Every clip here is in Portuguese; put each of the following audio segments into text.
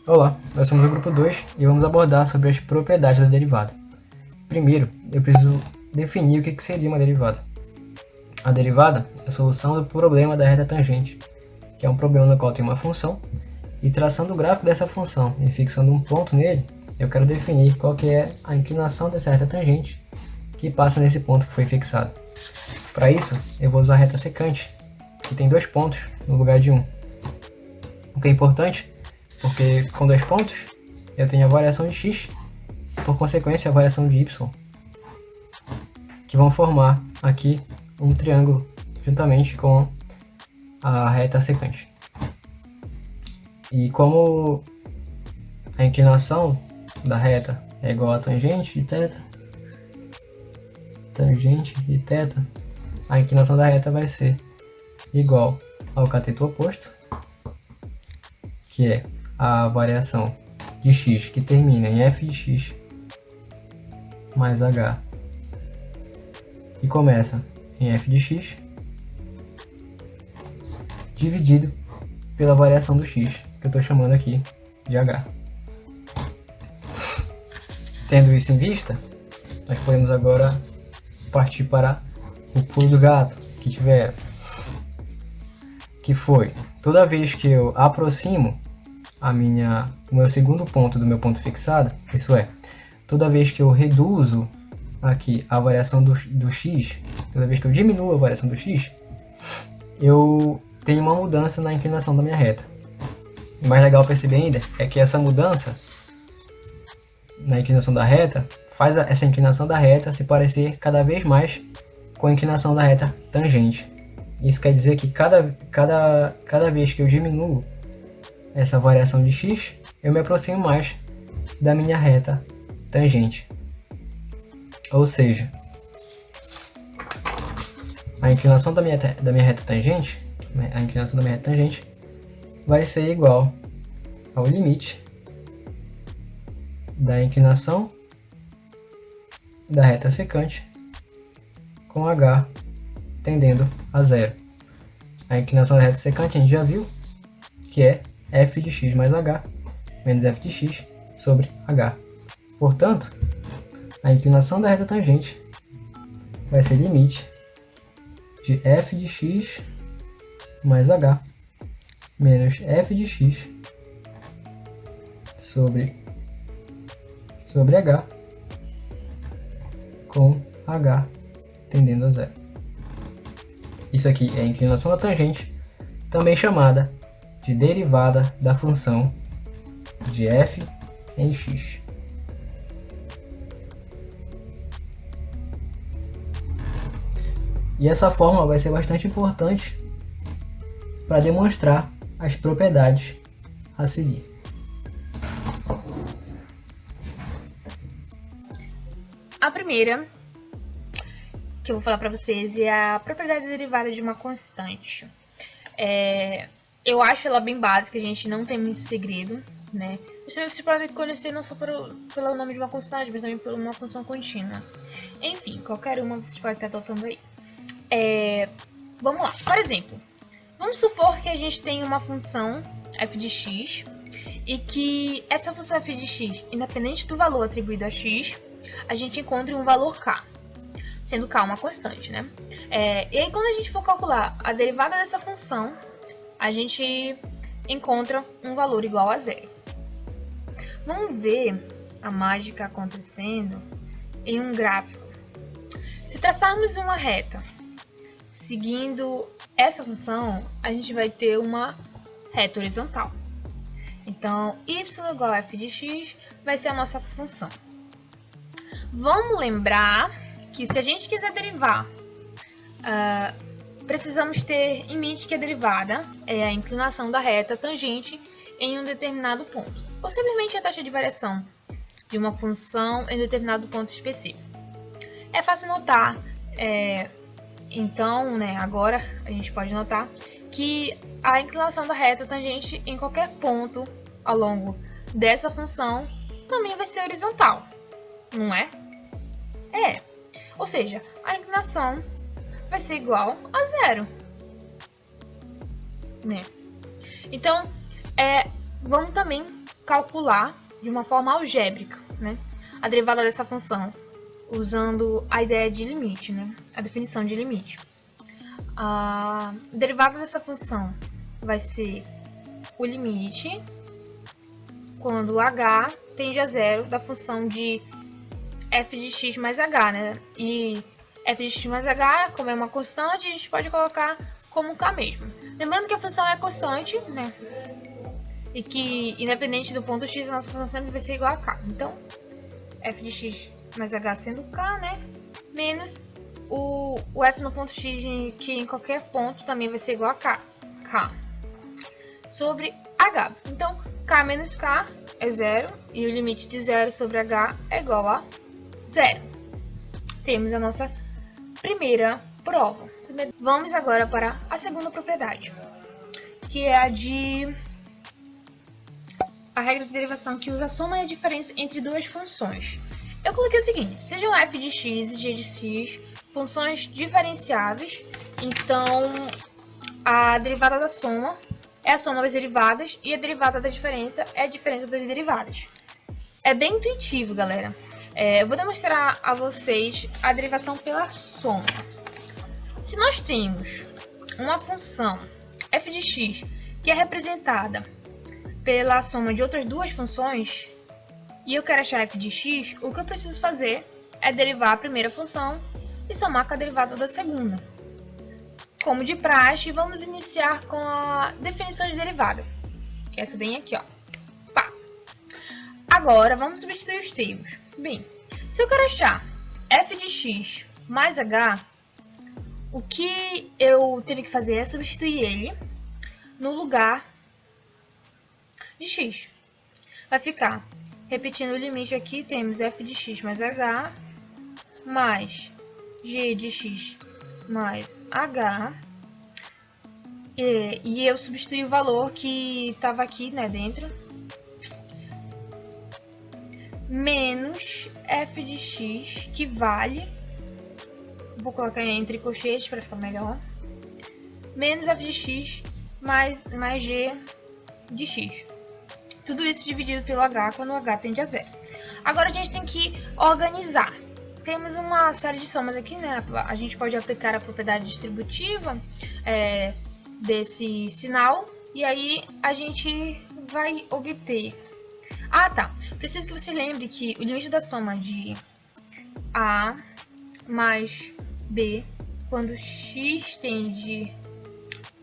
Olá, nós somos o grupo 2 e vamos abordar sobre as propriedades da derivada. Primeiro, eu preciso definir o que seria uma derivada. A derivada é a solução do problema da reta tangente, que é um problema no qual tem uma função, e traçando o gráfico dessa função e fixando um ponto nele, eu quero definir qual que é a inclinação dessa reta tangente que passa nesse ponto que foi fixado. Para isso, eu vou usar a reta secante, que tem 2 pontos no lugar de 1. O que é importante, porque com 2 pontos eu tenho a variação de x, por consequência a variação de y, que vão formar aqui um triângulo juntamente com a reta secante. E como a inclinação da reta é igual a tangente de θ, a inclinação da reta vai ser igual ao cateto oposto, que é a variação de x que termina em f de x mais h, que começa em f de x, dividido pela variação do x, que eu estou chamando aqui de h. Tendo isso em vista, nós podemos agora partir para o pulo do gato que tiveram, que foi toda vez que eu aproximo o meu segundo ponto do meu ponto fixado, isso é, toda vez que eu reduzo aqui a variação do x, toda vez que eu diminuo a variação do x, eu tenho uma mudança na inclinação da minha reta. O mais legal perceber ainda é que essa mudança na inclinação da reta faz essa inclinação da reta se parecer cada vez mais com a inclinação da reta tangente. Isso quer dizer que cada vez que eu diminuo essa variação de x, eu me aproximo mais da minha reta tangente. Ou seja, a inclinação da minha reta tangente, vai ser igual ao limite da inclinação da reta secante com h tendendo a zero. A inclinação da reta secante a gente já viu que é f de x mais h menos f de x sobre h. Portanto, a inclinação da reta tangente vai ser limite de f de x mais h menos f de x sobre h com h tendendo a zero. Isso aqui é a inclinação da tangente, também chamada de derivada da função de f em x. E essa fórmula vai ser bastante importante para demonstrar as propriedades a seguir. A primeira que eu vou falar para vocês é a propriedade derivada de uma constante. Eu acho ela bem básica, a gente não tem muito segredo, né? Você pode conhecer não só pelo nome de uma constante, mas também por uma função contínua. Enfim, qualquer uma vocês podem estar adotando aí. Vamos lá, por exemplo, vamos supor que a gente tem uma função f de x e que essa função f de x, independente do valor atribuído a x, a gente encontre um valor k, sendo k uma constante, né? E aí quando a gente for calcular a derivada dessa função, a gente encontra um valor igual a zero. Vamos ver a mágica acontecendo em um gráfico. Se traçarmos uma reta seguindo essa função, a gente vai ter uma reta horizontal. Então, y igual a f de x vai ser a nossa função. Vamos lembrar que se a gente quiser derivar, precisamos ter em mente que a derivada é a inclinação da reta tangente em um determinado ponto, ou simplesmente a taxa de variação de uma função em determinado ponto específico. É fácil notar, então, né, agora a gente pode notar que a inclinação da reta tangente em qualquer ponto ao longo dessa função também vai ser horizontal, não é? Ou seja, a inclinação vai ser igual a zero, né? Então, vamos também calcular de uma forma algébrica, né, a derivada dessa função, usando a ideia de limite, né, a definição de limite. A derivada dessa função vai ser o limite quando h tende a zero da função de f de x mais h, né? E f de x mais h, como é uma constante, a gente pode colocar como k mesmo. Lembrando que a função é constante, né? E que, independente do ponto x, a nossa função sempre vai ser igual a k. Então, f de x mais h sendo k, né? Menos o f no ponto x, que em qualquer ponto também vai ser igual a k. Sobre h. Então, k menos k é zero, e o limite de zero sobre h é igual a zero. Temos a nossa primeira prova. Vamos agora para a segunda propriedade, que é a regra de derivação que usa a soma e a diferença entre duas funções. Eu coloquei o seguinte: sejam f de x e g de x funções diferenciáveis, então a derivada da soma é a soma das derivadas e a derivada da diferença é a diferença das derivadas. É bem intuitivo, galera. Eu vou demonstrar a vocês a derivação pela soma. Se nós temos uma função f de x que é representada pela soma de outras duas funções e eu quero achar f de x, o que eu preciso fazer é derivar a primeira função e somar com a derivada da segunda. Como de praxe, vamos iniciar com a definição de derivada. Essa bem aqui, ó. Pá. Agora, vamos substituir os termos. Bem, se eu quero achar f de x mais h, o que eu tenho que fazer é substituir ele no lugar de x. Vai ficar, repetindo o limite aqui, temos f de x mais h mais g de x mais h, e eu substituí o valor que estava aqui, né, dentro, menos f de x, que vale, vou colocar entre colchetes para ficar melhor, menos f de x mais g de x. Tudo isso dividido pelo h quando o h tende a zero. Agora a gente tem que organizar. Temos uma série de somas aqui, né? A gente pode aplicar a propriedade distributiva desse sinal e aí a gente vai obter. Ah, tá. Preciso que você lembre que o limite da soma de A mais B quando x tende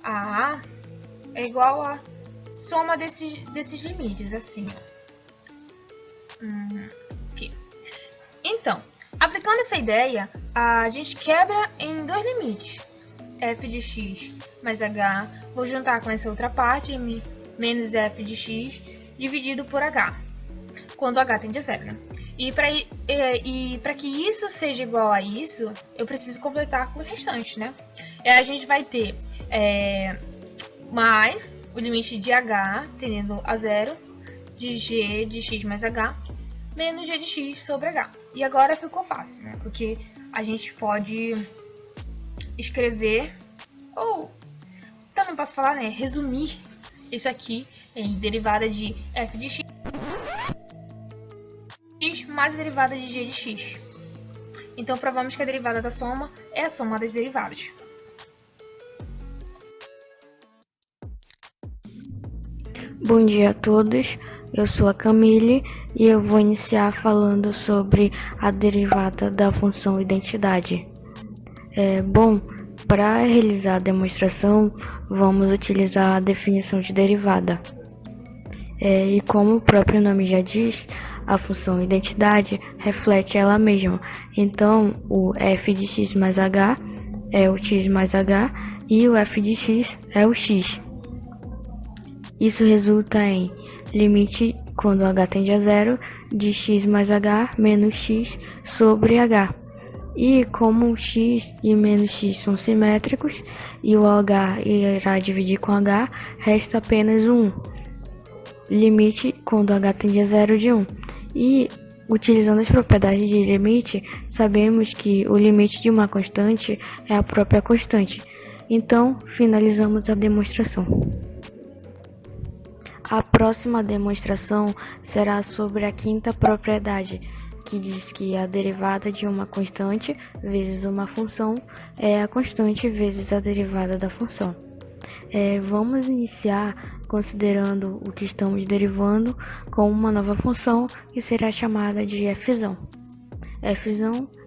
a A é igual a soma desses limites, assim, ó. Aqui. Então, aplicando essa ideia, a gente quebra em dois limites. F de x mais h, vou juntar com essa outra parte, menos f de x, dividido por h, quando h tende a zero, né? E para que isso seja igual a isso, eu preciso completar com o restante, né? E aí a gente vai ter mais o limite de h tendendo a zero, de g de x mais h, menos g de x sobre h. E agora ficou fácil, né? Porque a gente pode escrever, ou também posso falar, né? Resumir isso aqui em derivada de f de x mais a derivada de g de x. Então, provamos que a derivada da soma é a soma das derivadas. Bom dia a todos, eu sou a Camille e eu vou iniciar falando sobre a derivada da função identidade. Bom, para realizar a demonstração, vamos utilizar a definição de derivada. E como o próprio nome já diz, a função identidade reflete ela mesma. Então, o f de x mais h é o x mais h e o f de x é o x. Isso resulta em limite, quando h tende a zero, de x mais h menos x sobre h. E como x e menos x são simétricos e o h irá dividir com h, resta apenas 1. Limite, quando h tende a zero, de 1. E, utilizando as propriedades de limite, sabemos que o limite de uma constante é a própria constante. Então, finalizamos a demonstração. A próxima demonstração será sobre a quinta propriedade, que diz que a derivada de uma constante vezes uma função é a constante vezes a derivada da função. Vamos iniciar considerando o que estamos derivando com uma nova função que será chamada de f. f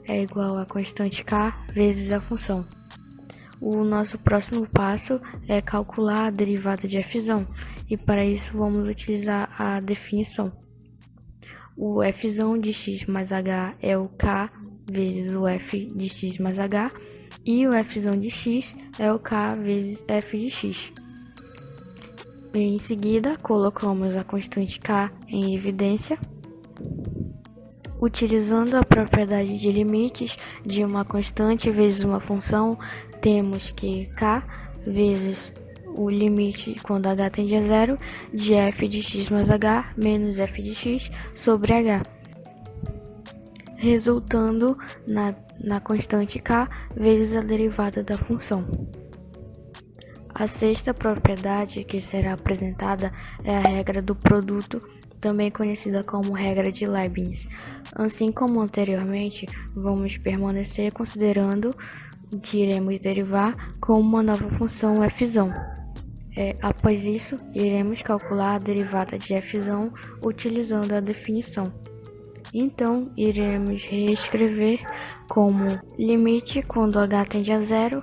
é igual a constante k vezes a função. O nosso próximo passo é calcular a derivada de f, e para isso vamos utilizar a definição. O f de x mais h é o k vezes o f de x mais h, e o f de x é o k vezes f de x. Em seguida, colocamos a constante k em evidência. Utilizando a propriedade de limites de uma constante vezes uma função, temos que k vezes o limite quando h tende a zero de f de x mais h menos f de x sobre h, resultando na constante k vezes a derivada da função. A sexta propriedade que será apresentada é a regra do produto, também conhecida como regra de Leibniz. Assim como anteriormente, vamos permanecer considerando o que iremos derivar como uma nova função f. Após isso, iremos calcular a derivada de f utilizando a definição. Então, iremos reescrever como limite quando h tende a zero,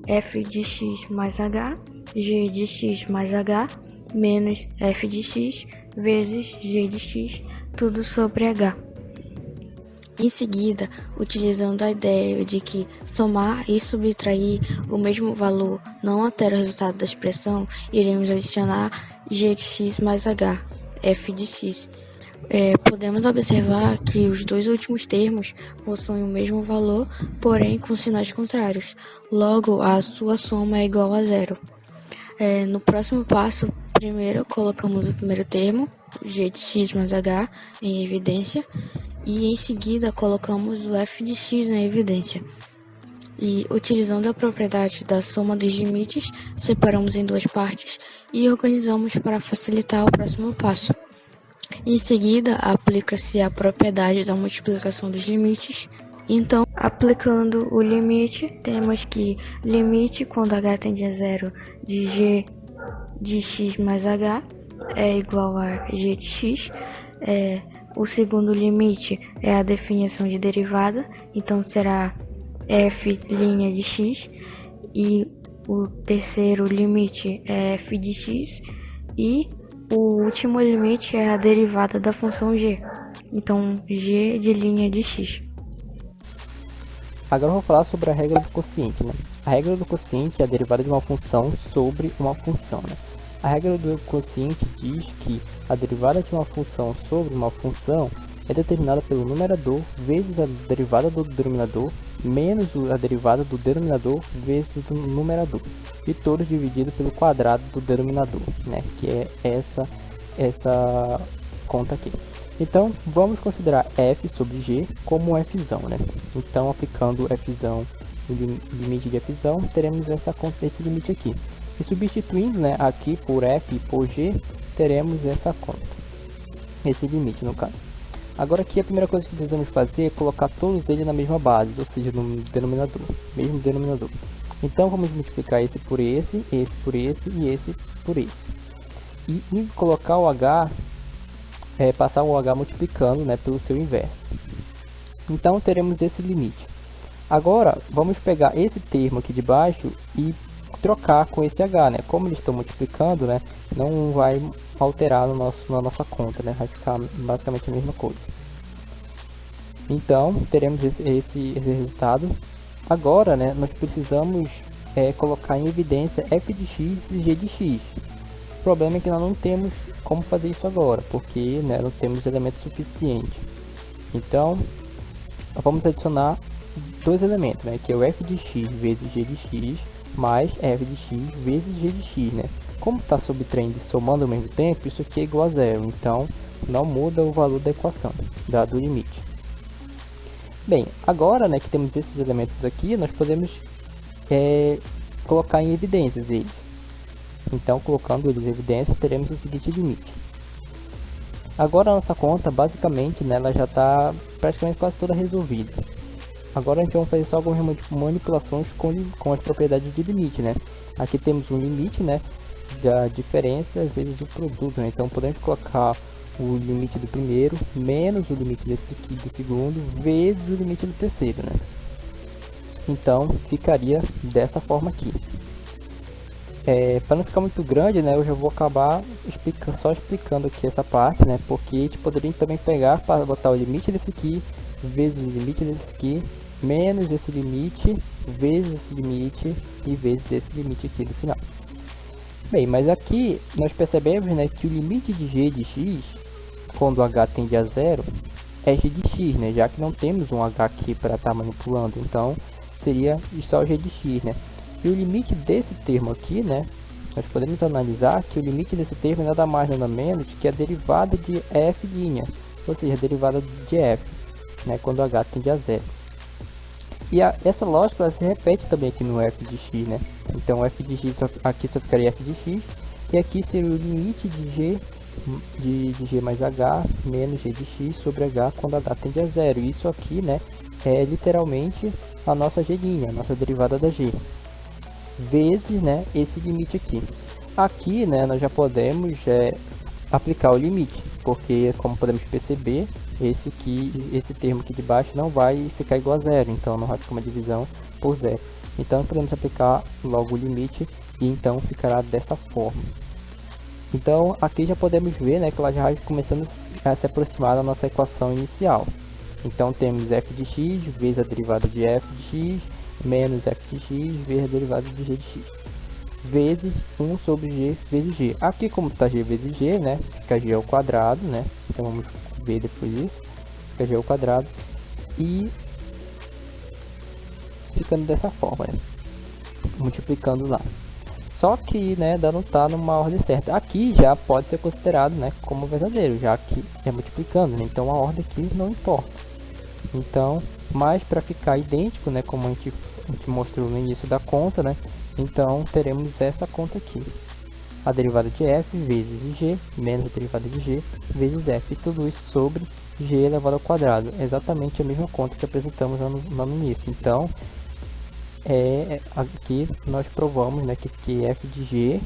f de x mais h, g de x mais h, menos f de x vezes g de x, tudo sobre h. Em seguida, utilizando a ideia de que somar e subtrair o mesmo valor não altera o resultado da expressão, iremos adicionar g de x mais h, f de x. Podemos observar que os dois últimos termos possuem o mesmo valor, porém com sinais contrários. Logo, a sua soma é igual a zero. No próximo passo, primeiro colocamos o primeiro termo, g de x mais h, em evidência, e em seguida colocamos o f de x na evidência. E, utilizando a propriedade da soma dos limites, separamos em duas partes e organizamos para facilitar o próximo passo. Em seguida, aplica-se a propriedade da multiplicação dos limites. Então, aplicando o limite, temos que limite quando h tende a zero de g de x mais h é igual a g de x. O segundo limite é a definição de derivada, então será f' de x, e o terceiro limite é f de x, e o último limite é a derivada da função g, então g de linha de x. Agora eu vou falar sobre a regra do quociente, né? A regra do quociente é a derivada de uma função sobre uma função, né? A regra do quociente diz que a derivada de uma função sobre uma função é determinada pelo numerador vezes a derivada do denominador menos a derivada do denominador vezes o numerador, e todos dividido pelo quadrado do denominador, né? Que é essa conta aqui. Então, vamos considerar f sobre g como um f, né? Então, aplicando f, o limite de f, teremos esse limite aqui. E substituindo, né, aqui por f e por g, teremos essa conta. Esse limite, no caso. Agora aqui a primeira coisa que precisamos fazer é colocar todos eles na mesma base, ou seja, no denominador, mesmo denominador. Então, vamos multiplicar esse por esse por esse e esse por esse. E colocar o h, passar o h multiplicando, né, pelo seu inverso. Então, teremos esse limite. Agora, vamos pegar esse termo aqui de baixo e trocar com esse h, né? Como eles estão multiplicando, né, não vai alterar na nossa conta, né? Vai ficar basicamente a mesma coisa. Então, teremos esse resultado. Agora, né, nós precisamos colocar em evidência f de x e g de x. O problema é que nós não temos como fazer isso agora, porque, né, não temos elementos suficientes. Então, vamos adicionar dois elementos, né, que é o f de x vezes g de x mais f de x vezes g de x, né? Como está subtraindo e somando ao mesmo tempo, isso aqui é igual a zero, então não muda o valor da equação, do limite. Bem, agora, né, que temos esses elementos aqui, nós podemos colocar em evidências eles. Então, colocando eles em evidência, teremos o seguinte limite. Agora a nossa conta, basicamente, né, ela já está praticamente quase toda resolvida. Agora a gente vai fazer só algumas manipulações com as propriedades de limite, né? Aqui temos um limite, né, da diferença vezes o produto, né? Então podemos colocar o limite do primeiro menos o limite desse aqui do segundo vezes o limite do terceiro, né? Então ficaria dessa forma aqui. Para não ficar muito grande, né, eu já vou acabar só explicando aqui essa parte, né, porque a gente poderia também pegar para botar o limite desse aqui vezes o limite desse aqui menos esse limite vezes esse limite e vezes esse limite aqui do final. Bem, mas aqui nós percebemos, né, que o limite de g de x, quando h tende a zero, é g de x, né, já que não temos um h aqui para estar manipulando, então seria só g de x, né. E o limite desse termo aqui, né, nós podemos analisar que o limite desse termo é nada mais nada menos que a derivada de f', ou seja, a derivada de f, né, quando h tende a zero. E essa lógica ela se repete também aqui no f de x, né? Então f de x aqui só ficaria f de x, e aqui seria o limite de g de g mais h menos g de x sobre h quando h tende a zero. E isso aqui, né, é literalmente a nossa g', a nossa derivada da g, vezes, né, esse limite aqui. Aqui, né, nós já podemos aplicar o limite, porque como podemos perceber, esse termo aqui de baixo não vai ficar igual a zero, então não vai ficar uma divisão por zero. Então podemos aplicar logo o limite e então ficará dessa forma. Então aqui já podemos ver, né, que ela já vai começando a se aproximar da nossa equação inicial. Então temos f de x vezes a derivada de f de x menos f de x vezes a derivada de g de x vezes 1 sobre g vezes g. Aqui como está g vezes g, né, fica g ao quadrado, né, então vamos ver depois isso, fica g ao quadrado e ficando dessa forma, né, multiplicando lá. Só que, né, não está numa ordem certa. Aqui já pode ser considerado, né, como verdadeiro, já que é multiplicando, né, então a ordem aqui não importa. Então, mas para ficar idêntico, né, como a gente mostrou no início da conta, né, então teremos essa conta aqui. A derivada de f vezes g menos a derivada de g vezes f. E tudo isso sobre g elevado ao quadrado. Exatamente a mesma conta que apresentamos lá no início. Então, aqui nós provamos, né, que f de g,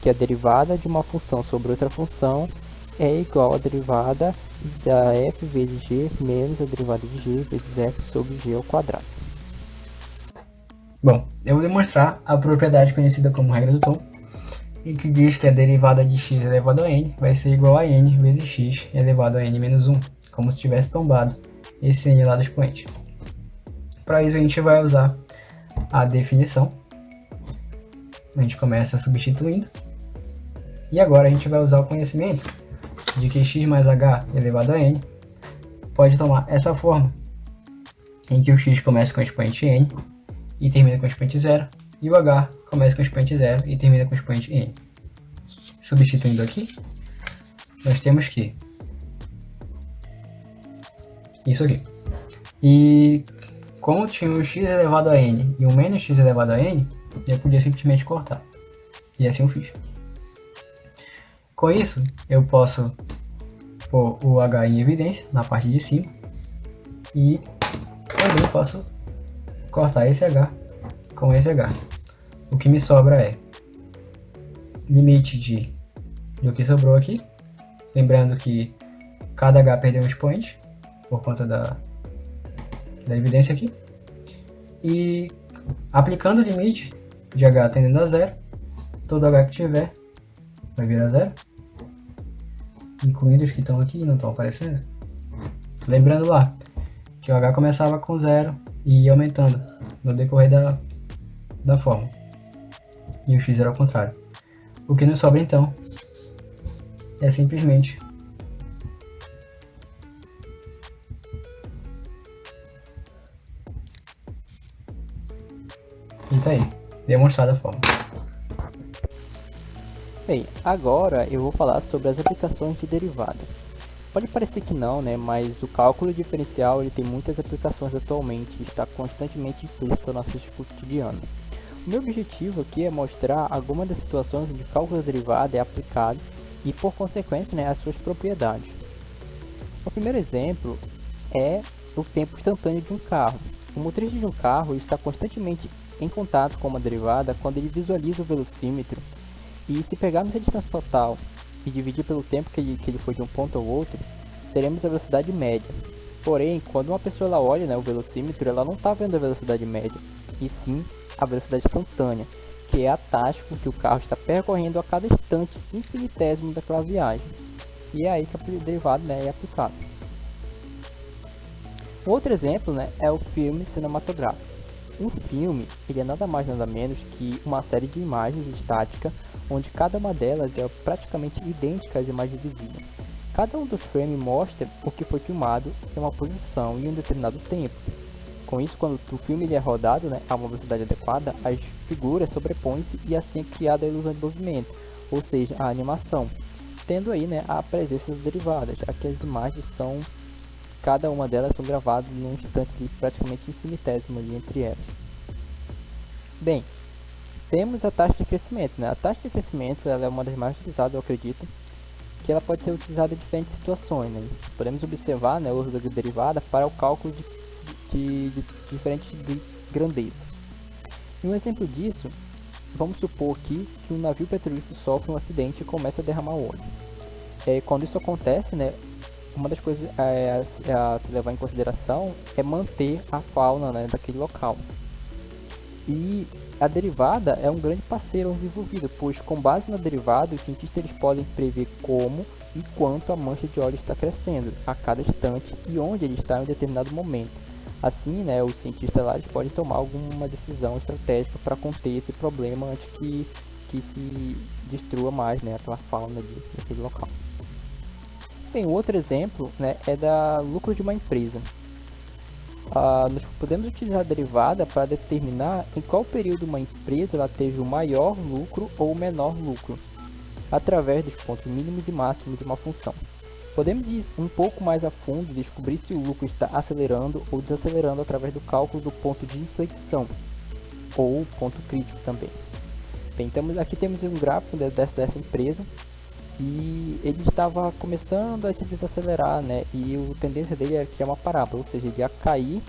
que é a derivada de uma função sobre outra função, é igual à derivada da f vezes g menos a derivada de g vezes f sobre g ao quadrado. Bom, eu vou demonstrar a propriedade conhecida como regra do tom, e que diz que a derivada de x elevado a n vai ser igual a n vezes x elevado a n menos 1, como se tivesse tombado esse n lá do expoente. Para isso a gente vai usar a definição. A gente começa substituindo. E agora a gente vai usar o conhecimento de que x mais h elevado a n pode tomar essa forma, em que o x começa com o expoente n e termina com o expoente 0, e o h começa com o expoente 0 e termina com o expoente n. Substituindo aqui, nós temos que isso aqui. E como tinha um x elevado a n e um menos x elevado a n, eu podia simplesmente cortar. E assim eu fiz. Com isso, eu posso pôr o h em evidência na parte de cima e também posso cortar esse h com esse h. O que me sobra é limite do que sobrou aqui. Lembrando que cada h perdeu um expoente por conta da evidência aqui. E aplicando o limite de h tendendo a zero, todo h que tiver vai virar zero, incluindo os que estão aqui e não estão aparecendo. Lembrando lá que o h começava com zero e ia aumentando no decorrer da forma. E o x era ao contrário. O que nos sobra então é simplesmente e tá aí, demonstrada a forma. Bem, agora eu vou falar sobre as aplicações de derivada. Pode parecer que não, né, mas o cálculo diferencial ele tem muitas aplicações atualmente e está constantemente implícito no nosso cotidiano. O meu objetivo aqui é mostrar algumas das situações onde o cálculo da derivada é aplicado e, por consequência, né, as suas propriedades. O primeiro exemplo é o tempo instantâneo de um carro. O motorista de um carro está constantemente em contato com uma derivada quando ele visualiza o velocímetro, e se pegarmos a distância total e dividir pelo tempo que ele foi de um ponto ao outro, teremos a velocidade média. Porém, quando uma pessoa ela olha, né, o velocímetro, ela não está vendo a velocidade média, e sim a velocidade instantânea, que é a taxa com que o carro está percorrendo a cada instante infinitésimo daquela viagem. E é aí que a derivada, né, é aplicada. Outro exemplo, né, é o filme cinematográfico. Um filme ele é nada mais nada menos que uma série de imagens estáticas, onde cada uma delas é praticamente idêntica às imagens visíveis. Cada um dos frames mostra o que foi filmado em uma posição e em um determinado tempo. Com isso, quando o filme ele é rodado, né, a uma velocidade adequada, as figuras sobrepõem-se e assim é criada a ilusão de movimento, ou seja, a animação, tendo aí, né, a presença das derivadas, já que as imagens são, cada uma delas são gravadas num instante praticamente infinitésimo ali entre elas. Bem, temos a taxa de crescimento, né? A taxa de crescimento ela é uma das mais utilizadas, eu acredito, que ela pode ser utilizada em diferentes situações, né? Podemos observar, né, o uso da derivada para o cálculo de diferentes de grandeza. E um exemplo disso, vamos supor aqui que um navio petrolífero sofre um acidente e começa a derramar óleo. Quando isso acontece, né, uma das coisas a se levar em consideração é manter a fauna, né, daquele local. E a derivada é um grande parceiro desenvolvido, pois com base na derivada, os cientistas eles podem prever como e quanto a mancha de óleo está crescendo a cada instante e onde ele está em um determinado momento. Assim, né, os cientistas lá eles podem tomar alguma decisão estratégica para conter esse problema antes que se destrua mais, né, aquela fauna daquele local. Bem, outro exemplo, né, é da lucro de uma empresa. Nós podemos utilizar a derivada para determinar em qual período uma empresa ela teve o maior lucro ou o menor lucro, através dos pontos mínimos e máximos de uma função. Podemos ir um pouco mais a fundo e descobrir se o lucro está acelerando ou desacelerando através do cálculo do ponto de inflexão, ou ponto crítico também. Bem, então aqui temos um gráfico dessa empresa, e ele estava começando a se desacelerar, né? E a tendência dele era criar uma parábola, ou seja, ele ia cair,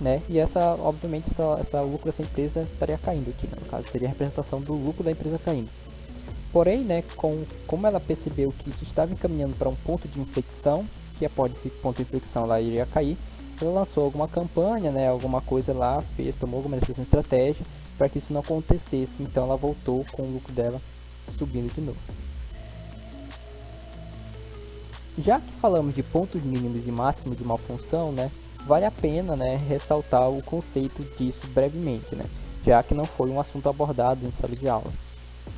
né? E obviamente, essa lucro dessa empresa estaria caindo aqui, né? No caso, seria a representação do lucro da empresa caindo. Porém, né, como ela percebeu que isso estava encaminhando para um ponto de inflexão, que após esse ponto de inflexão lá iria cair, ela lançou alguma campanha, né? Alguma coisa lá, tomou alguma decisão estratégia para que isso não acontecesse. Então, ela voltou com o lucro dela subindo de novo. Já que falamos de pontos mínimos e máximos de uma função, né, vale a pena, né, ressaltar o conceito disso brevemente, né, já que não foi um assunto abordado em sala de aula.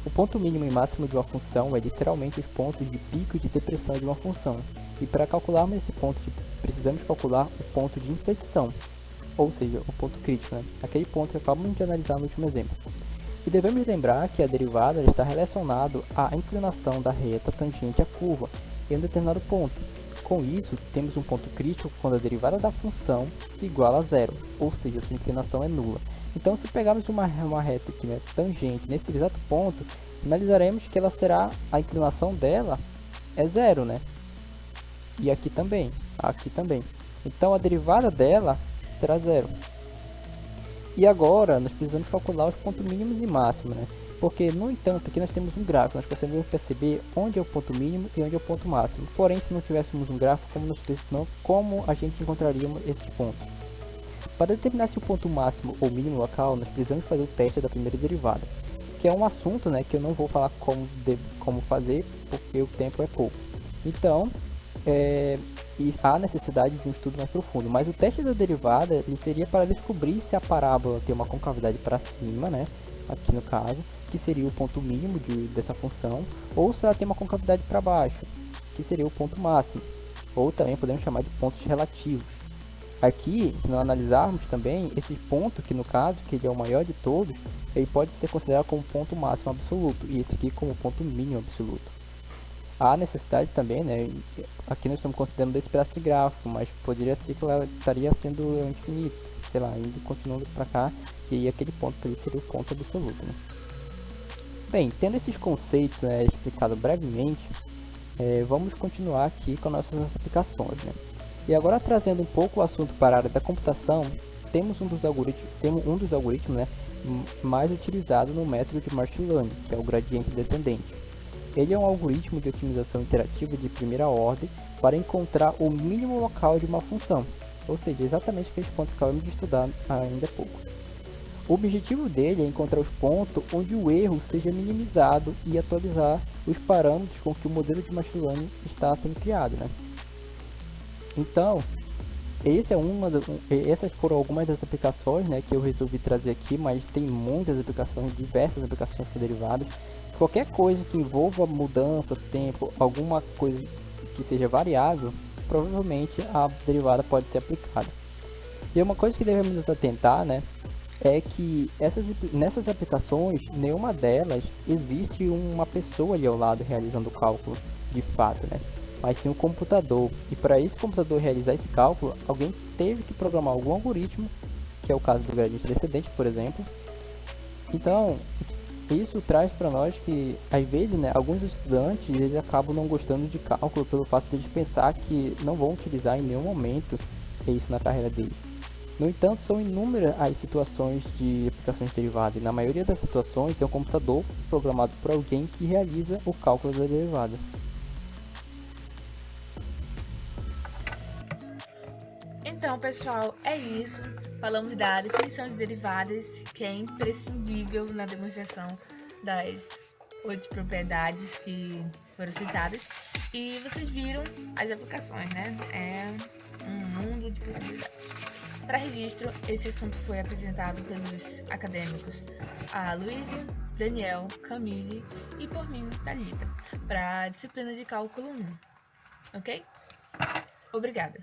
O ponto mínimo e máximo de uma função é literalmente os pontos de pico e de depressão de uma função, e para calcularmos esse ponto precisamos calcular o ponto de inflexão, ou seja, o ponto crítico, né, aquele ponto que acabamos de analisar no último exemplo. E devemos lembrar que a derivada está relacionada à inclinação da reta tangente à curva em um determinado ponto. Com isso, temos um ponto crítico quando a derivada da função se iguala a zero, ou seja, sua inclinação é nula. Então, se pegarmos uma reta aqui, né, tangente nesse exato ponto, analisaremos que ela será, a inclinação dela é zero, né? E aqui também, aqui também. Então, a derivada dela será zero. E agora, nós precisamos calcular os pontos mínimos e máximos, né? Porque, no entanto, aqui nós temos um gráfico, nós conseguimos perceber onde é o ponto mínimo e onde é o ponto máximo. Porém, se não tivéssemos um gráfico, como a gente encontraria esses pontos? Para determinar se o ponto máximo ou mínimo local, nós precisamos fazer o teste da primeira derivada, que é um assunto, né, que eu não vou falar como fazer, porque o tempo é pouco. Então, há necessidade de um estudo mais profundo, mas o teste da derivada ele seria para descobrir se a parábola tem uma concavidade para cima, né, aqui no caso, que seria o ponto mínimo dessa função, ou se ela tem uma concavidade para baixo, que seria o ponto máximo, ou também podemos chamar de pontos relativos. Aqui, se nós analisarmos também, esse ponto, que no caso, que ele é o maior de todos, ele pode ser considerado como ponto máximo absoluto, e esse aqui como ponto mínimo absoluto. Há necessidade também, né, aqui nós estamos considerando esse pedaço de gráfico, mas poderia ser que ela estaria sendo infinito, sei lá, indo continuando para cá, E aí aquele ponto para ele seria o ponto absoluto, né? Bem, tendo esses conceitos explicados brevemente, vamos continuar aqui com nossas aplicações, né? E agora trazendo um pouco o assunto para a área da computação, temos um dos algoritmos, né, mais utilizado no método de Machine Learning, que é o gradiente descendente. Ele é um algoritmo de otimização interativa de primeira ordem para encontrar o mínimo local de uma função, ou seja, exatamente aquele ponto que acabamos de estudar ainda há pouco. O objetivo dele é encontrar os pontos onde o erro seja minimizado e atualizar os parâmetros com que o modelo de Machine Learning está sendo criado, né? Então, essas foram algumas das aplicações, né, que eu resolvi trazer aqui, mas tem muitas aplicações, diversas aplicações com derivadas. Qualquer coisa que envolva mudança, tempo, alguma coisa que seja variável, provavelmente a derivada pode ser aplicada. E uma coisa que devemos nos atentar, né, é que nessas aplicações, nenhuma delas existe uma pessoa ali ao lado realizando o cálculo de fato, né? Mas sim um computador. E para esse computador realizar esse cálculo, alguém teve que programar algum algoritmo, que é o caso do gradiente descendente, por exemplo. Então, isso traz para nós que, às vezes, né, alguns estudantes eles acabam não gostando de cálculo pelo fato de eles pensar que não vão utilizar em nenhum momento isso na carreira deles. No entanto, são inúmeras as situações de aplicações derivadas, e na maioria das situações é um computador programado por alguém que realiza o cálculo da derivada. Então, pessoal, é isso. Falamos da definição de derivadas, que é imprescindível na demonstração das 8 propriedades que foram citadas. E vocês viram as aplicações, né? É um mundo de possibilidades. Para registro, esse assunto foi apresentado pelos acadêmicos Luísio, Daniel, Camille e por mim, Thalita, para a disciplina de cálculo 1. Ok? Obrigada.